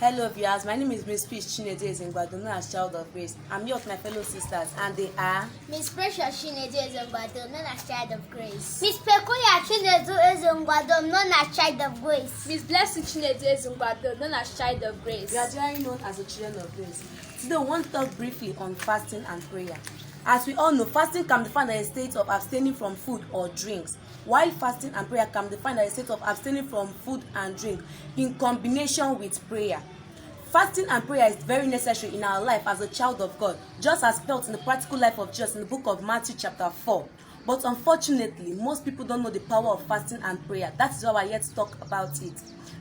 Hello viewers, my name is Miss Peace Chinedu Ezengbado, known as Child of Grace. I'm here with my fellow sisters and they are Miss Precious Chinedu Ezengbado, known as Child of Grace. Miss Pekoya Chinedu Ezengbado, known as Child of Grace. Miss Blessing Chinedu Ezengbado, known as Child of Grace. we are generally known as the children of grace. Today we want to talk briefly on fasting and prayer. As we all know, fasting can be defined as a state of abstaining from food or drinks, while fasting and prayer can be defined as a state of abstaining from food and drink in combination with prayer. Fasting and prayer is very necessary in our life as a child of God, just as felt in the practical life of Jesus in the book of Matthew chapter 4. But unfortunately, most people don't know the power of fasting and prayer. That is why we are here to talk about it.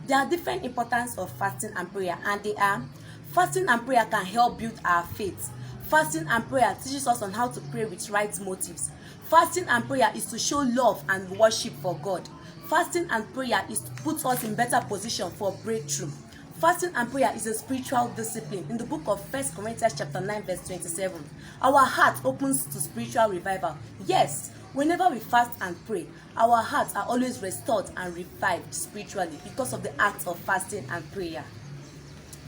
There are different importance of fasting and prayer, and they are: fasting and prayer can help build our faith. Fasting and prayer teaches us on how to pray with right motives. Fasting and prayer is to show love and worship for God. Fasting and prayer is to put us in better position for breakthrough. Fasting and prayer is a spiritual discipline. In the book of 1 Corinthians chapter 9 verse 27, our heart opens to spiritual revival. Yes, whenever we fast and pray, our hearts are always restored and revived spiritually because of the act of fasting and prayer.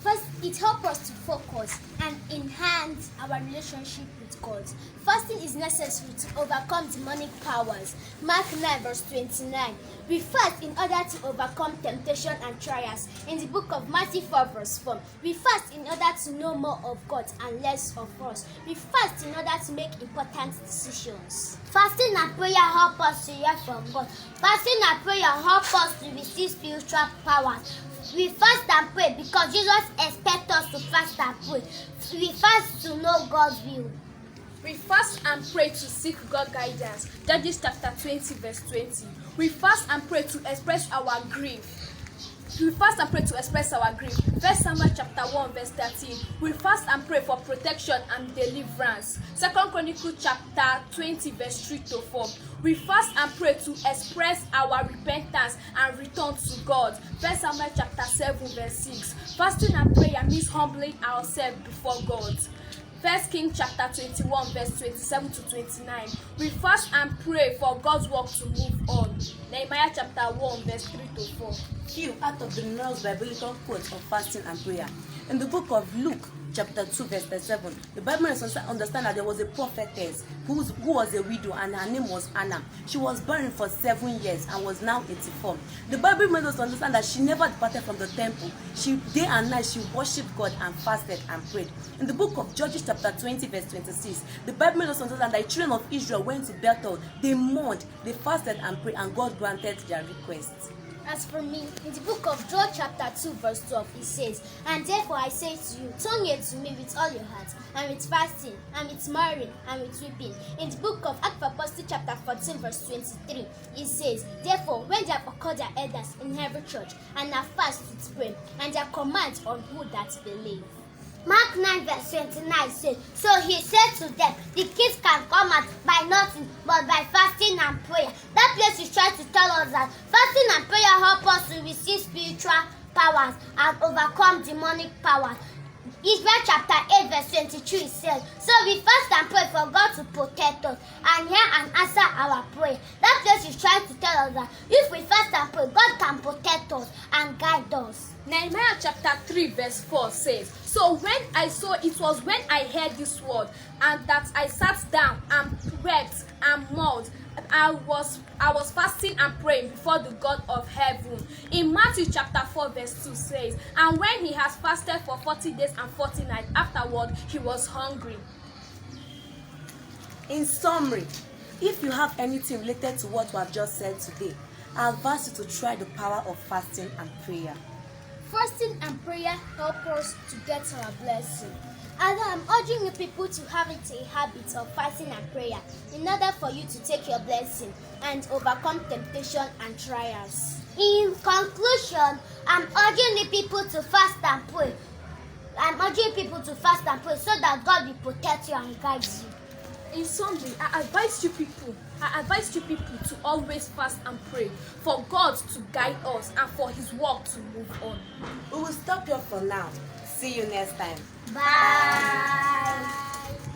First, it helps us to focus and enhance our relationship with God. Fasting is necessary to overcome demonic powers. Mark 9 verse 29. We fast in order to overcome temptation and trials. In the book of Matthew 4 verse 4. We fast in order to know more of God and less of us. We fast in order to make important decisions. Fasting and prayer help us to hear from God. Fasting and prayer help us to receive spiritual powers. We fast and pray because Jesus expects us to fast and pray. We fast to know God's will. We fast and pray to seek God's guidance. Judges chapter 20 verse 20. We fast and pray to express our grief. We fast and pray to express our grief. 1 Samuel chapter 1 verse 13. We fast and pray for protection and deliverance. 2 Chronicles chapter 20 verse 3 to 4. We fast and pray to express our repentance and return to God. 1 Samuel chapter 7 verse 6. Fasting and prayer means humbling ourselves before God. 1 Kings chapter 21 verse 27 to 29. We fast and pray for God's work to move on. Nehemiah chapter 1 verse 3 to 4. Few out of the numerous biblical quotes of fasting and prayer. In the book of Luke chapter 2 verse 37, the Bible understand that there was a prophetess who was a widow, and her name was Anna. She was barren for 7 years and was now 84. The Bible made us understand that she never departed from the temple. She day and night she worshipped God and fasted and prayed. In the book of Judges chapter 20 verse 26, the Bible made us understand that the children of Israel went to Bethel. They mourned, they fasted and prayed, and God granted their requests. As for me, in the book of Joel chapter 2 verse 12, it says, "And therefore I say to you, turn ye to me with all your heart, and with fasting, and with mourning, and with weeping." In the book of Acts of Apostles chapter 14 verse 23, it says, "Therefore when they have occurred their elders in every church, and have fasted with prayer, and their commands on who that believe." Mark 9 verse 29 says, "So he said to them, the kids can come out by nothing but by fasting and prayer." That place is trying to tell us that fasting and prayer help us to receive spiritual powers and overcome demonic powers. Israel chapter 8 verse 22 says, "So we fast and pray for God to protect us and hear and answer our prayer." That place is trying to tell us that if we fast and pray, God can protect us and guide us. Nehemiah chapter 3 verse 4 says, "So when I saw, it was when I heard this word, and that I sat down and wept and mourned. I was fasting and praying before the God of heaven." In Matthew chapter 4 verse 2 says, "And when he has fasted for 40 days and 40 nights, afterward he was hungry." In summary, if you have anything related to what we have just said today, I advise you to try the power of fasting and prayer. Fasting and prayer help us to get our blessing. And I'm urging you people to have it a habit of fasting and prayer in order for you to take your blessing and overcome temptation and trials. In conclusion, I'm urging the people to fast and pray. I'm urging people to fast and pray so that God will protect you and guide you. In summary, I advise you people to always fast and pray for God to guide us and for his work to move on. We will stop here for now. See you next time. Bye.